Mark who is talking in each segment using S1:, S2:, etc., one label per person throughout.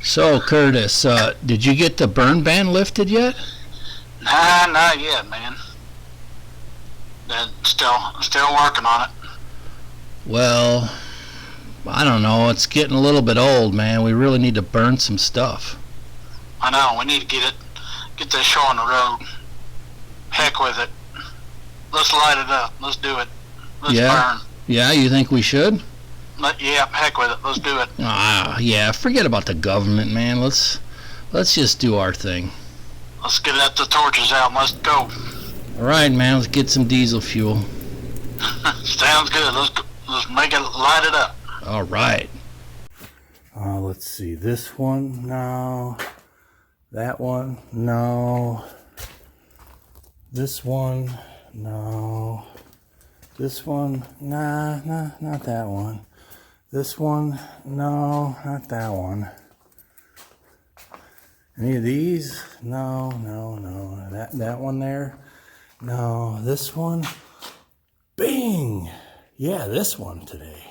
S1: So, Curtis, did you get the burn ban lifted yet?
S2: Nah, not yet, man. Still working on it.
S1: Well, I don't know. It's getting a little bit old, man. We really need to burn some stuff.
S2: I know. We need to get this show on the road. Heck with it. Let's light it up. Let's do it. Let's burn.
S1: Yeah, you think we should?
S2: Yeah, heck with it. Let's do it.
S1: Yeah. Forget about the government, man. Let's just do our thing.
S2: Let's get the torches out and let's go.
S1: All right, man. Let's get some diesel fuel.
S2: Sounds good. Let's make it, light it up.
S1: All right.
S3: Let's see. This one, no. That one, no. This one, no. This one, nah, not that one. This one, no, not that one. Any of these? No. That one there? No. This one? Bing! Yeah, this one today.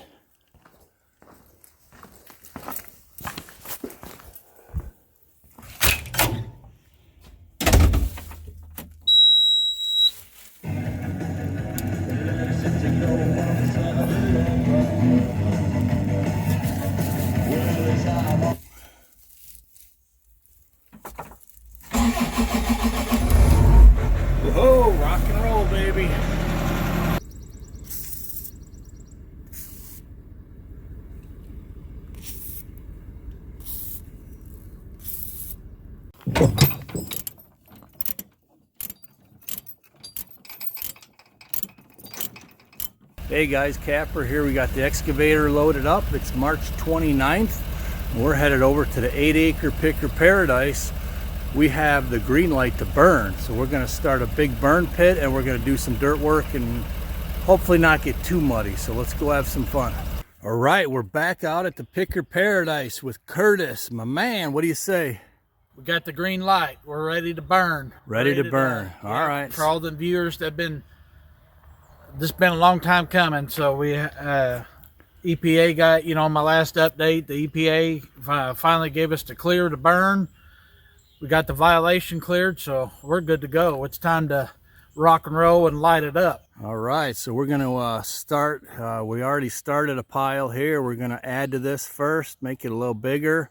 S3: Whoa, rock and roll, baby. Hey guys, Kapper here. We got the excavator loaded up. It's March 29th. We're headed over to the 8-acre picker paradise. We have the green light to burn, so we're going to start a big burn pit and we're going to do some dirt work and hopefully not get too muddy. So let's go have some fun. All right, we're back out at the picker paradise with Curtis, my man. What do you say?
S4: We got the green light. We're ready to burn.
S3: Ready to burn. All right.
S4: For all the viewers that have been, this has been a long time coming. So we EPA got, on my last update, the EPA finally gave us the clear to burn. We got the violation cleared, so we're good to go. It's time to rock and roll and light it up.
S3: All right, so we're going to start. We already started a pile here. We're going to add to this first, make it a little bigger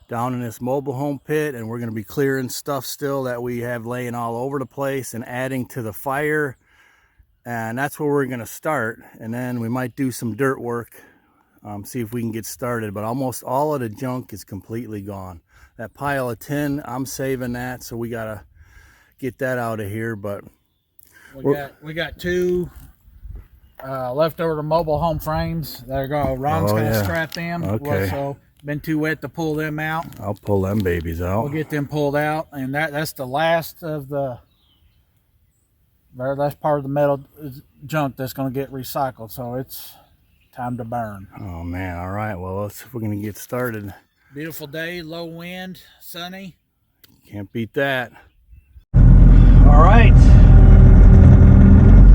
S3: down in this mobile home pit, and we're going to be clearing stuff still that we have laying all over the place and adding to the fire. And that's where we're going to start, and then we might do some dirt work, see if we can get started. But almost all of the junk is completely gone. That pile of tin, I'm saving that, so we got to get that out of here. But
S4: we got two leftover mobile home frames that are going. Ron's going to scrap them.
S3: Okay.
S4: So been too wet to pull them out.
S3: I'll pull them babies out.
S4: We'll get them pulled out, and that's the last of the. That's part of the metal junk that's going to get recycled. So it's time to burn.
S3: Oh man! All right. Well, let's see if we're going to get started.
S4: Beautiful day, low wind, sunny.
S3: Can't beat that. All right,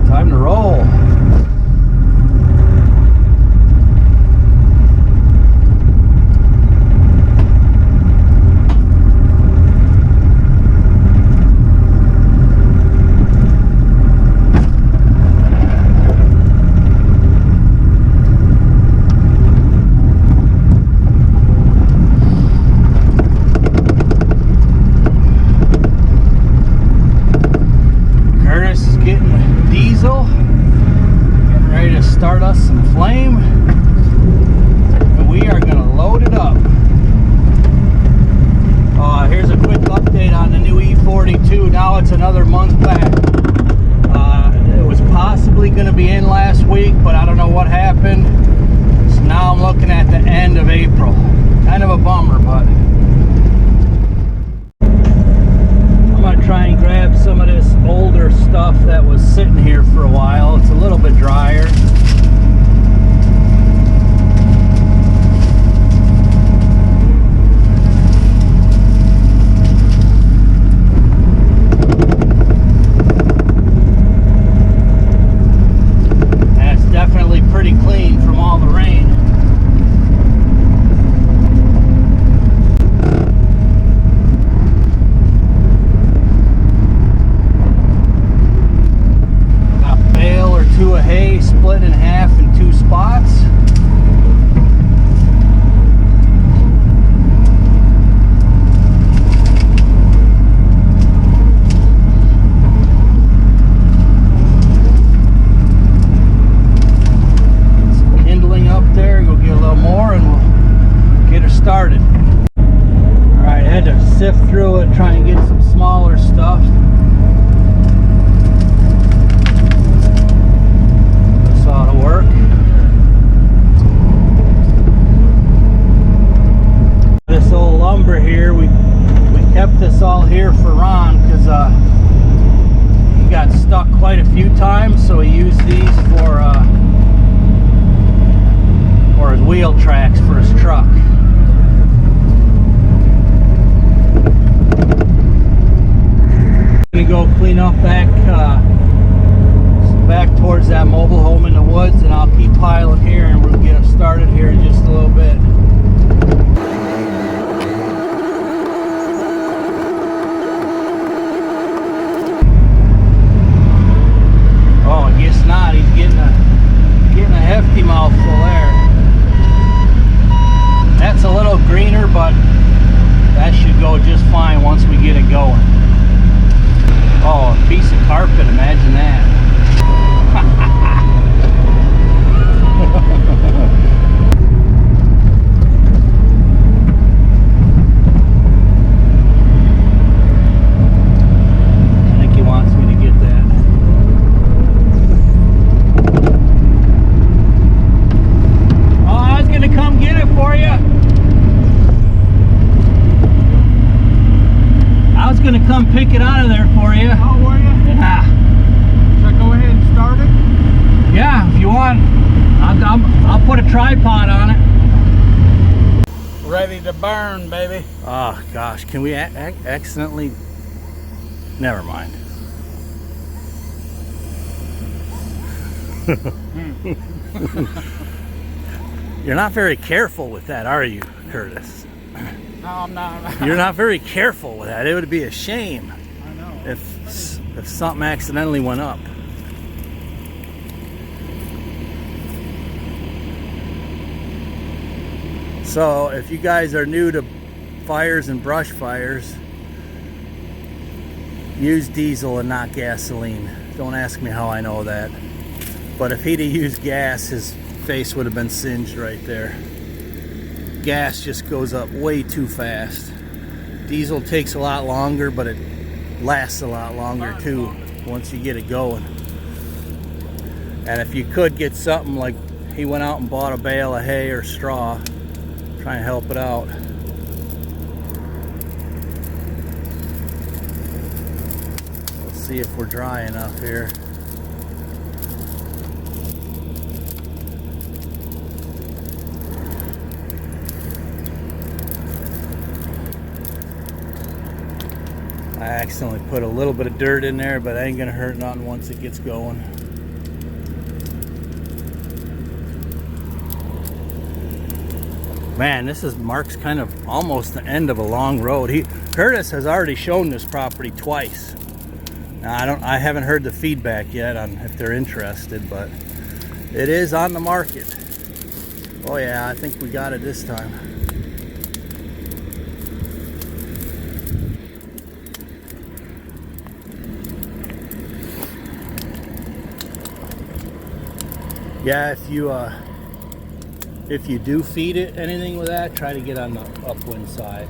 S3: time to roll. Start us some flame, and we are going to load it up. Here's a quick update on the new E42. Now it's another month back. It was possibly going to be in last week, but I don't know what happened. So now I'm looking at the end of April. Kind of a bummer, but I'm going to try and grab some of this older stuff that was sitting here for a while. It's a little bit drier. Pretty clean from all the rain. it, try and get some smaller stuff. This ought to work. This old lumber here, we kept this all here for Ron because he got stuck quite a few times, so he used these for his wheel tracks for his truck. Gonna go clean up back towards that mobile home in the woods, and I'll keep piling here and we'll get it started here in just a little bit. Oh, I guess not. He's getting a hefty mouthful there. That's a little greener, but that should go just fine once we get it going. Oh, a piece of carpet, imagine that. I think he wants me to get that. Oh, I was gonna come get it for you. I was gonna come pick it out of there for you.
S4: Oh, were you?
S3: Yeah.
S4: Should I go ahead and start it?
S3: Yeah, if you want. I'll put a tripod on it.
S4: Ready to burn, baby.
S3: Oh gosh, can we accidentally? Never mind. You're not very careful with that, are you, Curtis?
S4: No, I'm not.
S3: You're not very careful with that. It would be a shame
S4: I know.
S3: if something accidentally went up. So if you guys are new to fires and brush fires, use diesel and not gasoline. Don't ask me how I know that. But if he'd have used gas, his face would have been singed right there. Gas just goes up way too fast. Diesel takes a lot longer, but it lasts a lot longer too once you get it going. And if you could get something like he went out and bought a bale of hay or straw, try and help it out. Let's see if we're dry enough here. I accidentally put a little bit of dirt in there, but it ain't gonna hurt nothing once it gets going. Man, this marks kind of almost the end of a long road. Curtis has already shown this property twice. Now I haven't heard the feedback yet on if they're interested, but it is on the market. Oh yeah, I think we got it this time. Yeah, if you do feed it anything with that, try to get on the upwind side.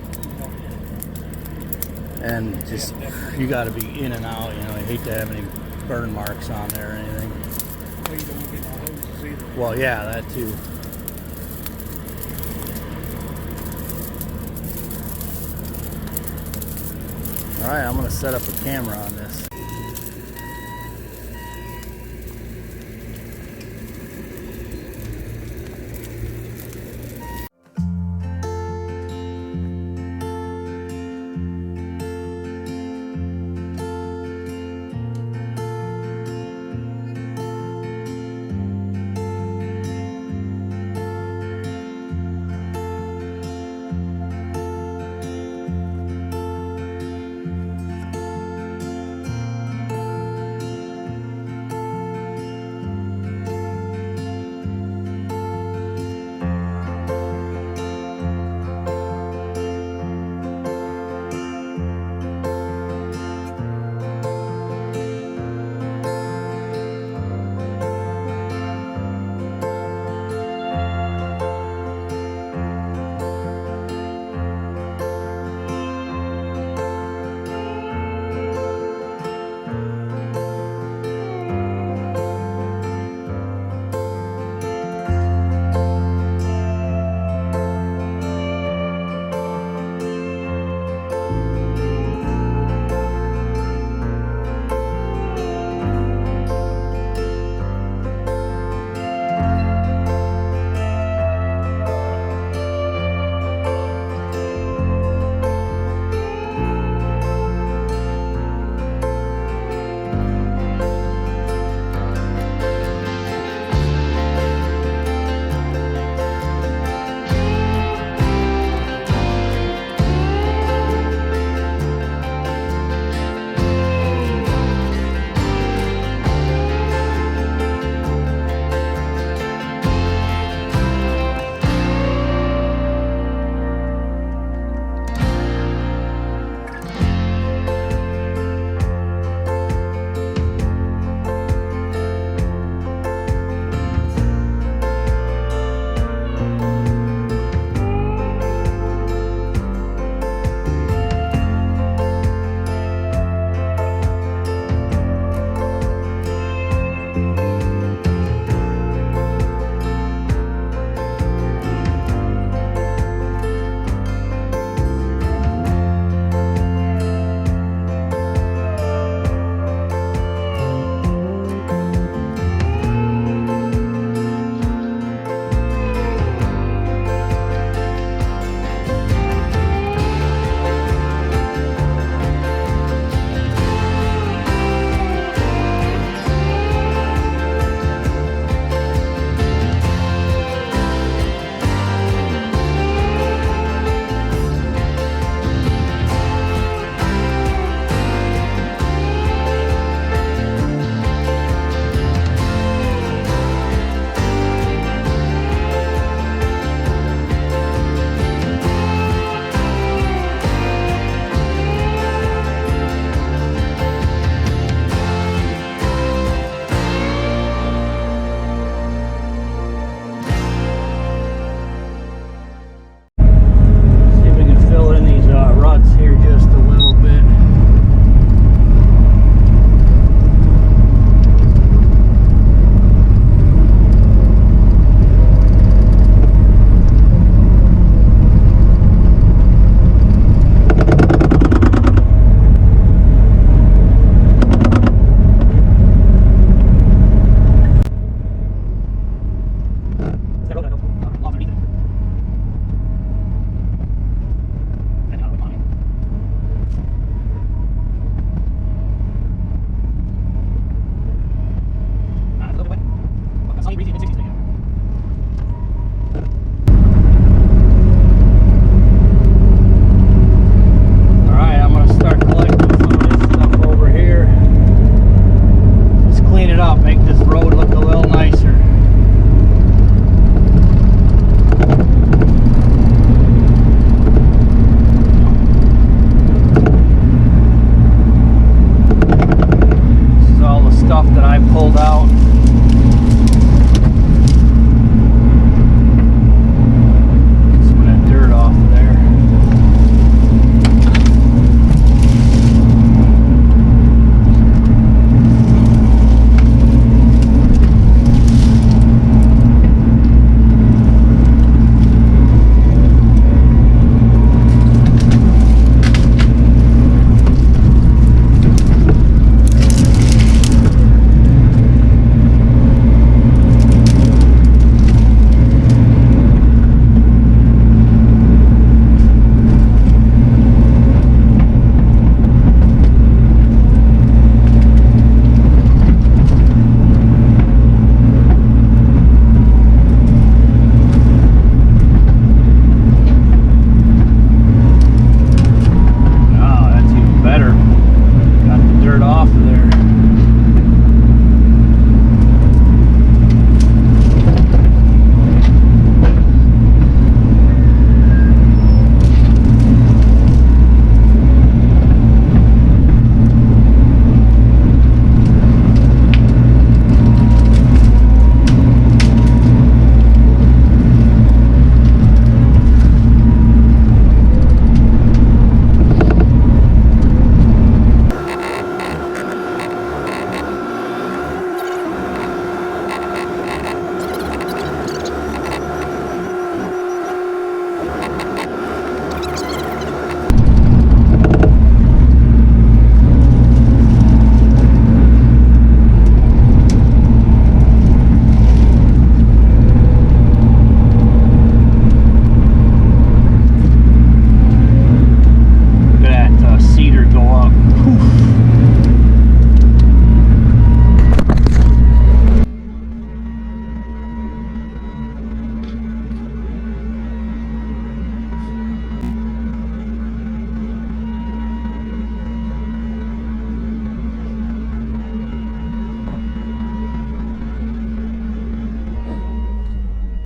S3: And just, you got to be in and out, you know, you hate to have any burn marks on there or anything.
S4: Well, you don't want to get no hoses either.
S3: Well, yeah, that too. Alright, I'm going to set up a camera on this.